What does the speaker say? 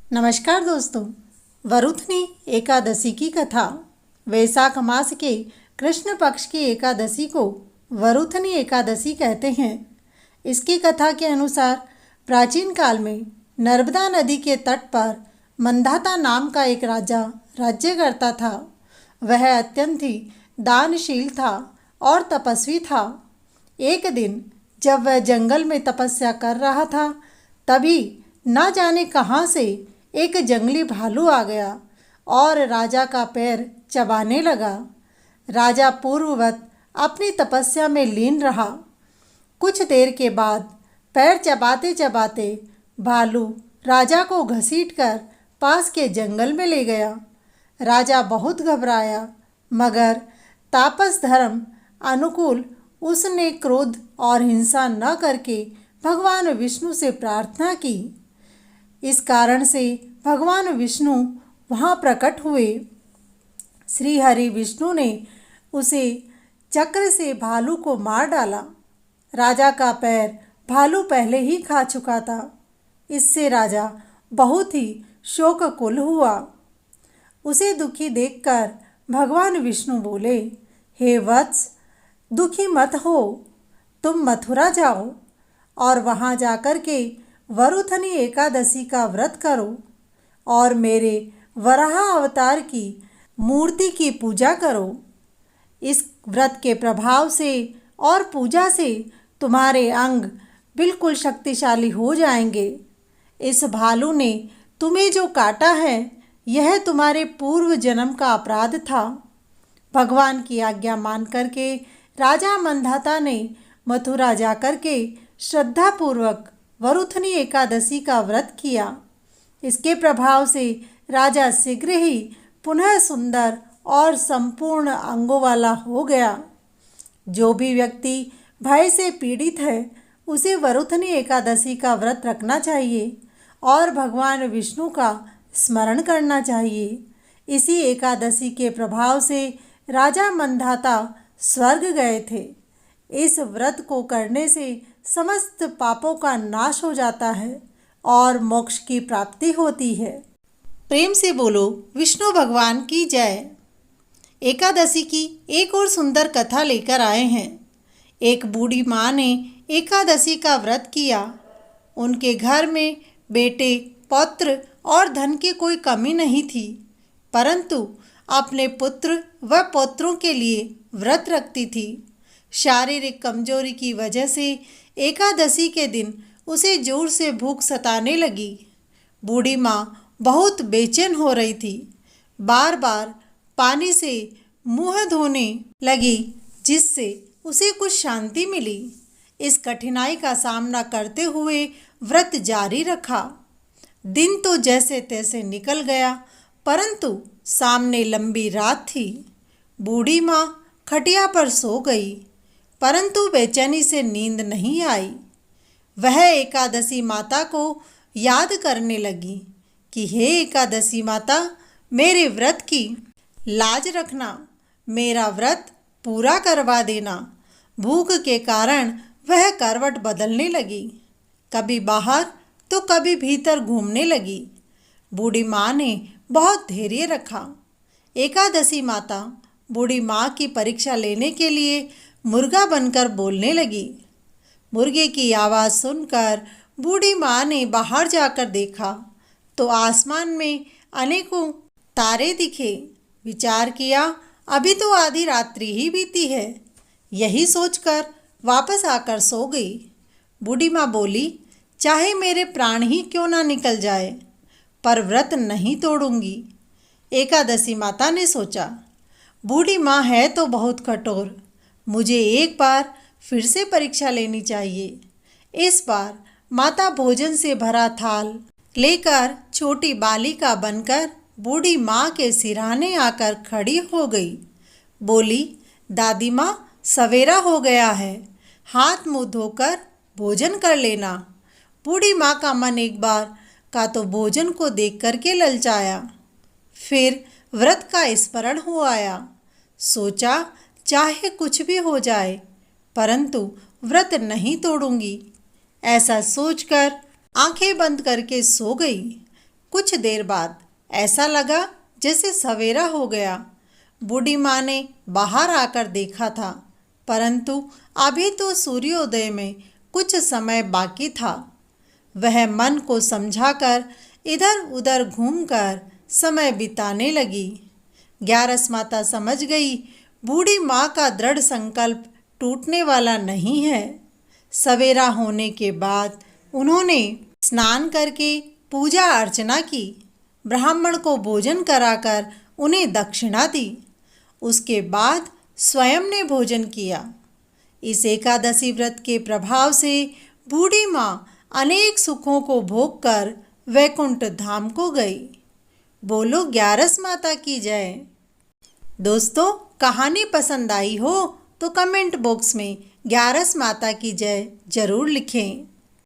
नमस्कार दोस्तों। वरुथनी एकादशी की कथा। वैशाख मास के कृष्ण पक्ष की एकादशी को वरुथनी एकादशी कहते हैं। इसकी कथा के अनुसार प्राचीन काल में नर्मदा नदी के तट पर मंधाता नाम का एक राजा राज्य करता था। वह अत्यंत ही दानशील था और तपस्वी था। एक दिन जब वह जंगल में तपस्या कर रहा था, तभी न जाने कहाँ से एक जंगली भालू आ गया और राजा का पैर चबाने लगा। राजा पूर्ववत अपनी तपस्या में लीन रहा। कुछ देर के बाद पैर चबाते चबाते भालू राजा को घसीटकर पास के जंगल में ले गया। राजा बहुत घबराया, मगर तापस धर्म अनुकूल उसने क्रोध और हिंसा न करके भगवान विष्णु से प्रार्थना की। इस कारण से भगवान विष्णु वहाँ प्रकट हुए। श्री हरि विष्णु ने उसे चक्र से भालू को मार डाला। राजा का पैर भालू पहले ही खा चुका था। इससे राजा बहुत ही शोककुल हुआ। उसे दुखी देखकर भगवान विष्णु बोले, हे वत्स, दुखी मत हो, तुम मथुरा जाओ और वहाँ जाकर के वरुथनी एकादशी का व्रत करो और मेरे वराह अवतार की मूर्ति की पूजा करो। इस व्रत के प्रभाव से और पूजा से तुम्हारे अंग बिल्कुल शक्तिशाली हो जाएंगे। इस भालू ने तुम्हें जो काटा है, यह तुम्हारे पूर्व जन्म का अपराध था। भगवान की आज्ञा मान करके राजा मंधाता ने मथुरा जाकर के श्रद्धापूर्वक वरुथनी एकादशी का व्रत किया। इसके प्रभाव से राजा शीघ्र ही पुनः सुंदर और संपूर्ण अंगों वाला हो गया। जो भी व्यक्ति भय से पीड़ित है, उसे वरुथनी एकादशी का व्रत रखना चाहिए और भगवान विष्णु का स्मरण करना चाहिए। इसी एकादशी के प्रभाव से राजा मंधाता स्वर्ग गए थे। इस व्रत को करने से समस्त पापों का नाश हो जाता है और मोक्ष की प्राप्ति होती है। प्रेम से बोलो विष्णु भगवान की जय। एकादशी की एक और सुंदर कथा लेकर आए हैं। एक बूढ़ी माँ ने एकादशी का व्रत किया। उनके घर में बेटे, पौत्र और धन की कोई कमी नहीं थी, परंतु अपने पुत्र व पौत्रों के लिए व्रत रखती थी। शारीरिक कमजोरी की वजह से एकादशी के दिन उसे जोर से भूख सताने लगी। बूढ़ी माँ बहुत बेचैन हो रही थी। बार बार पानी से मुंह धोने लगी, जिससे उसे कुछ शांति मिली। इस कठिनाई का सामना करते हुए व्रत जारी रखा। दिन तो जैसे तैसे निकल गया, परंतु सामने लंबी रात थी। बूढ़ी माँ खटिया पर सो गई, परंतु बेचैनी से नींद नहीं आई। वह एकादशी माता को याद करने लगी कि हे एकादशी माता, मेरे व्रत की लाज रखना, मेरा व्रत पूरा करवा देना। भूख के कारण वह करवट बदलने लगी, कभी बाहर तो कभी भीतर घूमने लगी। बूढ़ी माँ ने बहुत धैर्य रखा। एकादशी माता बूढ़ी माँ की परीक्षा लेने के लिए मुर्गा बनकर बोलने लगी। मुर्गे की आवाज़ सुनकर बूढ़ी माँ ने बाहर जाकर देखा तो आसमान में अनेकों तारे दिखे। विचार किया, अभी तो आधी रात्रि ही बीती है। यही सोचकर वापस आकर सो गई। बूढ़ी माँ बोली, चाहे मेरे प्राण ही क्यों ना निकल जाए, पर व्रत नहीं तोड़ूंगी। एकादशी माता ने सोचा, बूढ़ी माँ है तो बहुत कठोर, मुझे एक बार फिर से परीक्षा लेनी चाहिए। इस बार माता भोजन से भरा थाल लेकर छोटी बालिका बनकर बूढ़ी माँ के सिरहाने आकर खड़ी हो गई। बोली, दादी माँ, सवेरा हो गया है, हाथ मुँह धोकर भोजन कर लेना। बूढ़ी माँ का मन एक बार का तो भोजन को देख करके ललचाया, फिर व्रत का स्मरण हो आया। सोचा, चाहे कुछ भी हो जाए, परंतु व्रत नहीं तोड़ूंगी। ऐसा सोचकर आंखें बंद करके सो गई। कुछ देर बाद ऐसा लगा जैसे सवेरा हो गया। बूढ़ी माँ ने बाहर आकर देखा था, परंतु अभी तो सूर्योदय में कुछ समय बाकी था। वह मन को समझाकर इधर उधर घूमकर समय बिताने लगी। ग्यारस माता समझ गई बूढ़ी माँ का दृढ़ संकल्प टूटने वाला नहीं है। सवेरा होने के बाद उन्होंने स्नान करके पूजा अर्चना की, ब्राह्मण को भोजन कराकर उन्हें दक्षिणा दी। उसके बाद स्वयं ने भोजन किया। इस एकादशी व्रत के प्रभाव से बूढ़ी माँ अनेक सुखों को भोग कर वैकुंठ धाम को गई। बोलो ग्यारस माता की जय। दोस्तों, कहानी पसंद आई हो तो कमेंट बॉक्स में ग्यारस माता की जय जरूर लिखें।